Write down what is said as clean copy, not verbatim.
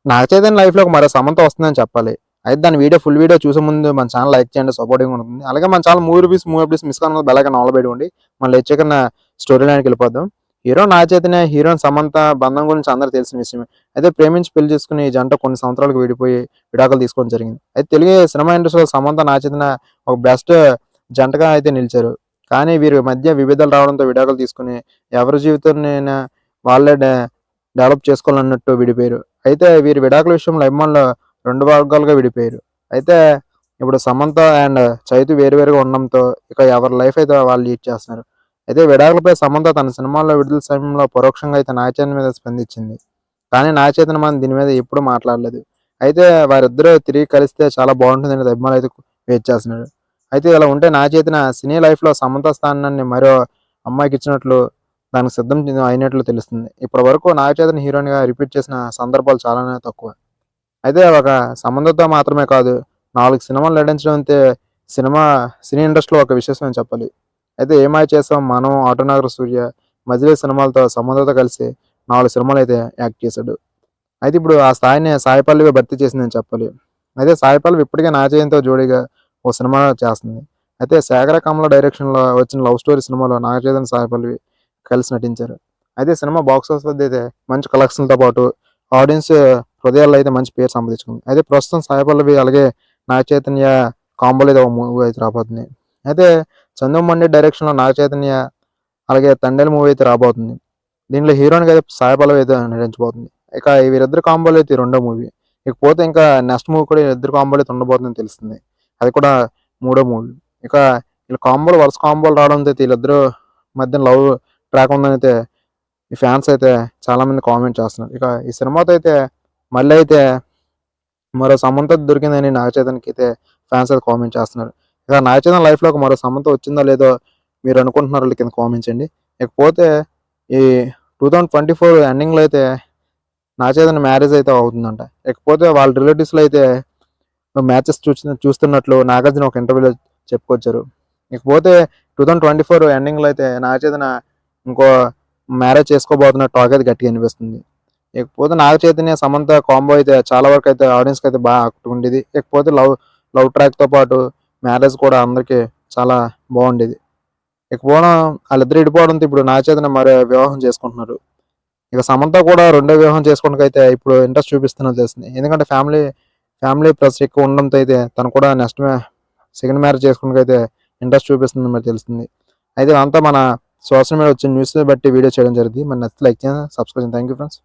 నాగ చైతన్య లైఫ్‌లోకి మరో సమంత వస్తుందని చెప్పాలి. అయితే దాని ఫుల్ వీడియో చూసే ముందు మన ఛానెల్ లైక్ చేయండి. సపోర్టింగ్‌గా ఉంటుంది. అలాగే మన ఛానెల్ మూవీ అప్డేట్స్ మిస్ కాకుండా బెల్ ఐకాన్ ఆన్‌లో పెట్టుకోండి. మనం లేచాకన్నా స్టోరీ లైన్‌కి వెళ్ళిపోదాం. హీరో నాగ చైతన్య, హీరోయిన్ సమంత బంధం గురించి అందరికి తెలిసిన విషయమే. అయితే ప్రేమించి పెళ్లి చేసుకుని ఈ జంట కొన్ని సంవత్సరాలకు విడిపోయి విడాకులు తీసుకోవడం జరిగింది. అయితే తెలుగు సినిమా ఇండస్ట్రీలో సమంత, నాగ చైతన్య ఒక బెస్ట్ జంటగా అయితే నిలిచారు. కానీ వీరి మధ్య విభేదాలు రావడంతో విడాకులు తీసుకొని ఎవరి జీవితాన్నైనా వాళ్ళే డెవలప్ చేసుకోవాలన్నట్టు విడిపోయారు. అయితే వీరి విడాకుల విషయంలో అభిమానులు 2 వర్గాలుగా విడిపోయారు. అయితే ఇప్పుడు సమంత అండ్ చైతు వేరువేరుగా ఉండడంతో ఇక ఎవరి లైఫ్ అయితే వాళ్ళు లీడ్ చేస్తున్నారు. అయితే విడాకులపై సమంత తన సినిమాల్లో విడుదల సమయంలో పరోక్షంగా అయితే నాగ చైతన్య మీద స్పందించింది. కానీ నాగ చైతన్య మాత్రం దీని మీద ఎప్పుడూ మాట్లాడలేదు. అయితే వారిద్దరూ తిరిగి కలిస్తే చాలా బాగుంటుందని అభిమానులు అయితే వెయిట్ చేస్తున్నారు. అయితే ఇలా ఉంటే నాగ చైతన్య సినీ లైఫ్‌లో సమంత స్థానాన్ని మరో అమ్మాయికి ఇచ్చినట్లు దానికి సిద్ధం అయినట్లు తెలుస్తుంది. ఇప్పటి వరకు నాగ చైతన్య హీరోయిన్‌గా రిపీట్ చేసిన సందర్భాలు చాలానే తక్కువ. అయితే ఒక సంబంధంతో మాత్రమే కాదు, 4 సినిమాలు నటించడం అయితే సినీ ఇండస్ట్రీలో ఒక విశేషం అని చెప్పాలి. అయితే 'ఏమాయ చేసాం', 'మనం', 'ఆటోనగర్ సూర్య', 'మజిలీ' సినిమాలతో సమంతతో కలిసి 4 సినిమాలైతే యాక్ట్ చేశాడు. అయితే ఇప్పుడు ఆ స్థాయిని సాయి పల్లవి భర్తీ చేసిందని చెప్పాలి. అయితే సాయి పల్లవి ఇప్పటికే నాగ చైతన్యతో జోడీగా ఓ సినిమా చేస్తుంది. అయితే శేఖర కమల డైరెక్షన్‌లో వచ్చిన లవ్ స్టోరీ సినిమాలో నాగ చైతన్య, సాయి పల్లవి కలిసి నటించారు. అయితే సినిమా బాక్స్ ఆఫీస్ వద్ద అయితే మంచి కలెక్షన్‌లతో పాటు ఆడియన్స్ హృదయాల్లో అయితే మంచి పేరు సంపాదించుకుంది. అయితే ప్రస్తుతం సాయి పల్లవి అలాగే నాగ చైతన్య కాంబోలో అయితే ఒక మూవీ అయితే రాబోతుంది. అయితే చందు డైరెక్షన్‌లో నాగ చైతన్య అలాగే తండేల్ మూవీ అయితే రాబోతుంది. దీంట్లో హీరోయిన్‌గా అయితే సాయి పల్లవి అయితే నటించబోతుంది. ఇక వీరిద్దరి కాంబోలో అయితే రెండో మూవీ. ఇకపోతే ఇంకా నెక్స్ట్ మూవీ కూడా వీళ్ళిద్దరి కాంబోలో అయితే ఉండబోతుందని తెలుస్తుంది. అది కూడా మూడో మూవీ. ఇక వీళ్ళ కాంబోలు వరుస కాంబోలు రావడంతో అయితే వీళ్ళిద్దరూ మధ్య లవ్ ట్రాక్ ఉందని అయితే ఈ ఫ్యాన్స్ అయితే చాలామంది కామెంట్ చేస్తున్నారు. ఇక ఈ సినిమాతో అయితే మళ్ళీ అయితే మరో సమంత దొరికిందని నాగ చైతన్యకి అయితే ఫ్యాన్స్ అయితే కామెంట్ చేస్తున్నారు. ఇక నాగ చైతన్య లైఫ్‌లోకి మరో సమంత వచ్చిందో లేదో మీరు అనుకుంటున్నారో కింద కామెంట్ చేయండి. ఇకపోతే ఈ 2024 ఎండింగ్‌లో అయితే నాగ చైతన్య మ్యారేజ్ అయితే అవుతుందంట. ఇకపోతే వాళ్ళ రిలేటివ్స్‌లో అయితే మ్యాచెస్ చూస్తున్నట్లు నాగార్జున ఒక ఇంటర్వ్యూలో చెప్పుకొచ్చారు. ఇకపోతే 2024 ఎండింగ్‌లో అయితే నాగ చైతన్య ఇంకో మ్యారేజ్ చేసుకోబోతున్న టాక్ అయితే గట్టిగా వినిపిస్తుంది. ఇకపోతే నాగ చైతన్య, సమంత కాంబో అయితే చాలా వరకు అయితే ఆడియన్స్‌కి అయితే బాగా ఆకట్టుకుండేది. ఇకపోతే లవ్ ట్రాక్‌తో పాటు మ్యారేజ్ కూడా అందరికి చాలా బాగుండేది. ఇకపోవడం వాళ్ళిద్దరు విడిపోవడంతో ఇప్పుడు నాగ చైతన్య మరో వివాహం చేసుకుంటున్నారు. ఇక సమంత కూడా రెండో వివాహం చేసుకోవడానికైతే ఇప్పుడు ఇంట్రెస్ట్ చూపిస్తున్నట్టు తెలుస్తుంది. ఎందుకంటే ఫ్యామిలీ ప్రెషర్ ఎక్కువ ఉండడంతో అయితే తను కూడా నెక్స్ట్ సెకండ్ మ్యారేజ్ చేసుకోవడానికైతే ఇంట్రెస్ట్ చూపిస్తుందని మరి తెలుస్తుంది. అయితే అంతా మన సోషల్ మీడియా వచ్చిన న్యూస్ బట్టి వీడియో చేయడం జరిగింది. మరి నచ్చితే లైక్ చేయండి, సబ్స్క్రైబ్ చేయండి. Thank you friends.